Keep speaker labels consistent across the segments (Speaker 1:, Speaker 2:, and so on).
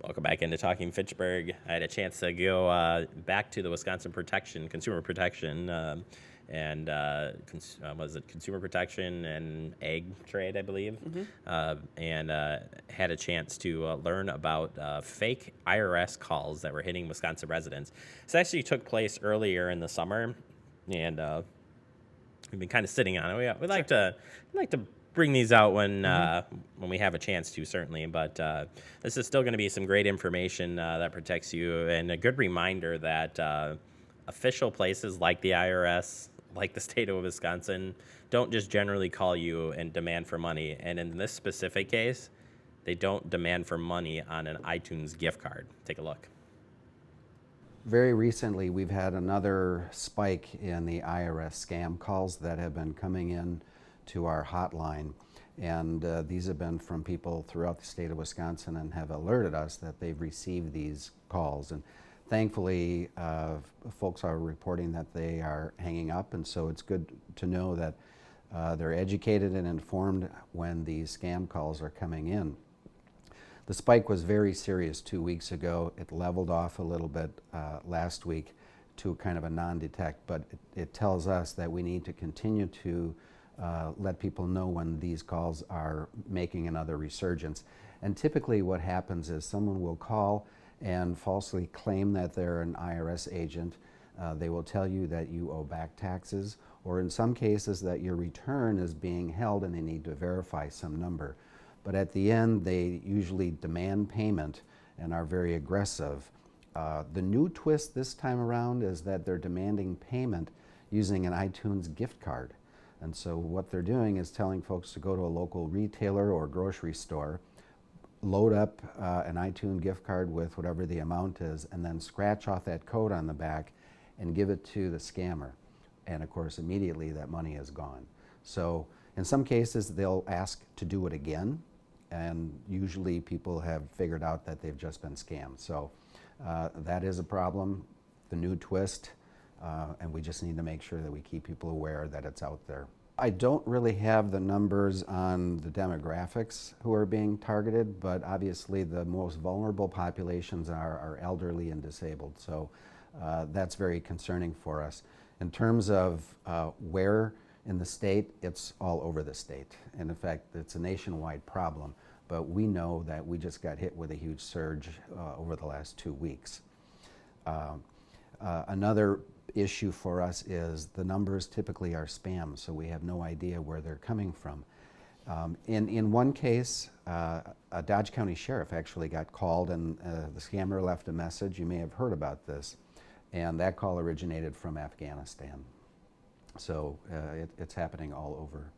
Speaker 1: Welcome back into Talking Fitchburg. I had a chance to go back to the Wisconsin Consumer Protection, was it Consumer Protection and Egg Trade, I believe, and had a chance to learn about fake IRS calls that were hitting Wisconsin residents. This actually took place earlier in the summer, and we've been kind of sitting on it. We like to bring these out when we have a chance to, certainly. But this is still going to be some great information that protects you, and a good reminder that official places like the IRS, like the state of Wisconsin, don't just generally call you and demand for money. And in this specific case, they don't demand for money on an iTunes gift card. Take a look.
Speaker 2: Very recently, we've had another spike in the IRS scam calls that have been coming in to our hotline, and these have been from people throughout the state of Wisconsin and have alerted us that they've received these calls. And thankfully, folks are reporting that they are hanging up, and so it's good to know that they're educated and informed when these scam calls are coming in. The spike was very serious 2 weeks ago. It leveled off a little bit last week to kind of a non-detect, but it tells us that we need to continue to let people know when these calls are making another resurgence. And typically what happens is someone will call and falsely claim that they're an IRS agent. They will tell you that you owe back taxes, or in some cases that your return is being held and they need to verify some number. But at the end, they usually demand payment and are very aggressive. The new twist this time around is that they're demanding payment using an iTunes gift card. And so what they're doing is telling folks to go to a local retailer or grocery store, load up an iTunes gift card with whatever the amount is, and then scratch off that code on the back and give it to the scammer. And of course, immediately that money is gone. So in some cases, they'll ask to do it again, and usually people have figured out that they've just been scammed. So that is a problem, the new twist. And we just need to make sure that we keep people aware that it's out there. I don't really have the numbers on the demographics who are being targeted, but obviously the most vulnerable populations are elderly and disabled. So that's very concerning for us. In terms of where in the state, it's all over the state. And in fact, it's a nationwide problem, but we know that we just got hit with a huge surge over the last 2 weeks. Another issue for us is the numbers typically are spam, so we have no idea where they're coming from. In one case, a Dodge County sheriff actually got called, and the scammer left a message. You may have heard about this, and that call originated from Afghanistan. So it's happening all over.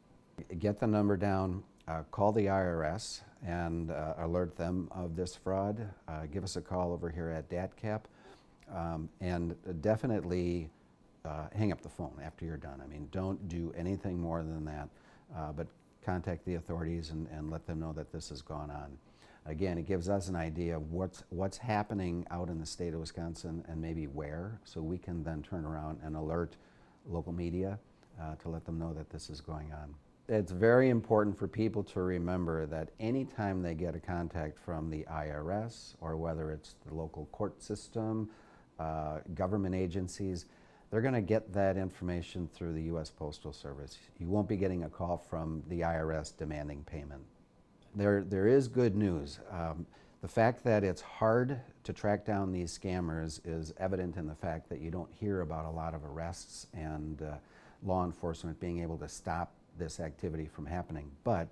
Speaker 2: Get the number down, call the IRS and alert them of this fraud. Give us a call over here at DATCAP. And definitely hang up the phone after you're done. I mean, don't do anything more than that, but contact the authorities and let them know that this has gone on. Again, it gives us an idea of what's happening out in the state of Wisconsin and maybe where, so we can then turn around and alert local media to let them know that this is going on. It's very important for people to remember that anytime they get a contact from the IRS, or whether it's the local court system, government agencies, they're going to get that information through the U.S. Postal Service. You won't be getting a call from the IRS demanding payment. There is good news. The fact that it's hard to track down these scammers is evident in the fact that you don't hear about a lot of arrests and law enforcement being able to stop this activity from happening. But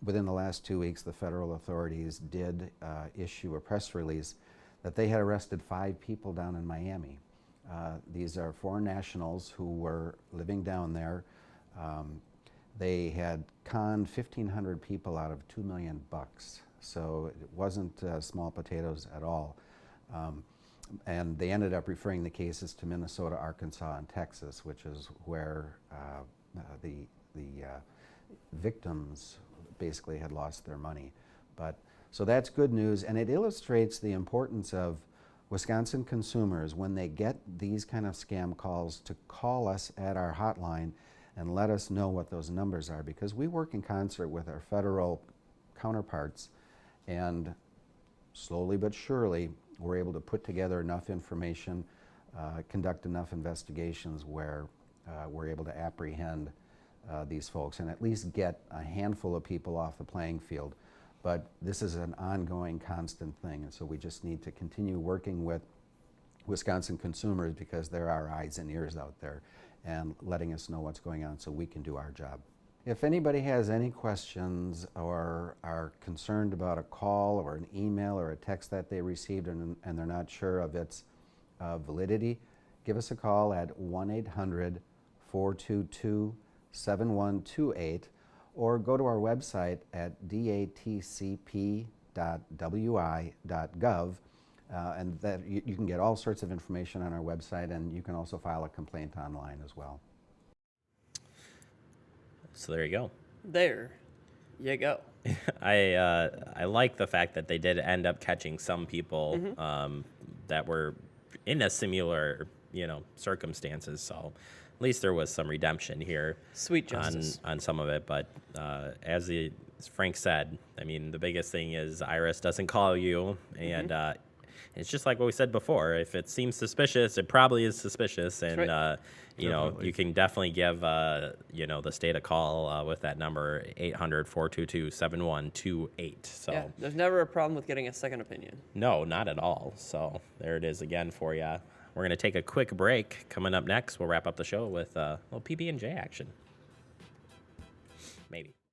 Speaker 2: within the last 2 weeks, the federal authorities did issue a press release that they had arrested 5 people down in Miami. These are foreign nationals who were living down there. They had conned 1,500 people out of $2 million. So it wasn't small potatoes at all. And they ended up referring the cases to Minnesota, Arkansas, and Texas, which is where the victims basically had lost their money. So that's good news, and it illustrates the importance of Wisconsin consumers, when they get these kind of scam calls, to call us at our hotline and let us know what those numbers are, because we work in concert with our federal counterparts, and slowly but surely, we're able to put together enough information, conduct enough investigations where we're able to apprehend these folks and at least get a handful of people off the playing field. But this is an ongoing, constant thing, and so we just need to continue working with Wisconsin consumers, because they're our eyes and ears out there, and letting us know what's going on so we can do our job. If anybody has any questions or are concerned about a call or an email or a text that they received and they're not sure of its validity, give us a call at 1-800-422-7128, or go to our website at datcp.wi.gov, and that you can get all sorts of information on our website, and you can also file a complaint online as well.
Speaker 1: So there you go.
Speaker 3: There you go.
Speaker 1: I like the fact that they did end up catching some people that were in a similar, circumstances. So at least there was some redemption here.
Speaker 3: Sweet justice.
Speaker 1: On some of it. But as Frank said, I mean, the biggest thing is IRS doesn't call you, and it's just like what we said before. If it seems suspicious, it probably is suspicious, and
Speaker 3: right.
Speaker 1: You can definitely give the state a call with that number 800-422-7128. So
Speaker 3: Yeah, there's never a problem with getting a second opinion.
Speaker 1: no, not at all. So there it is again for you. We're gonna take a quick break. Coming up next, we'll wrap up the show with a little PB&J action. Maybe.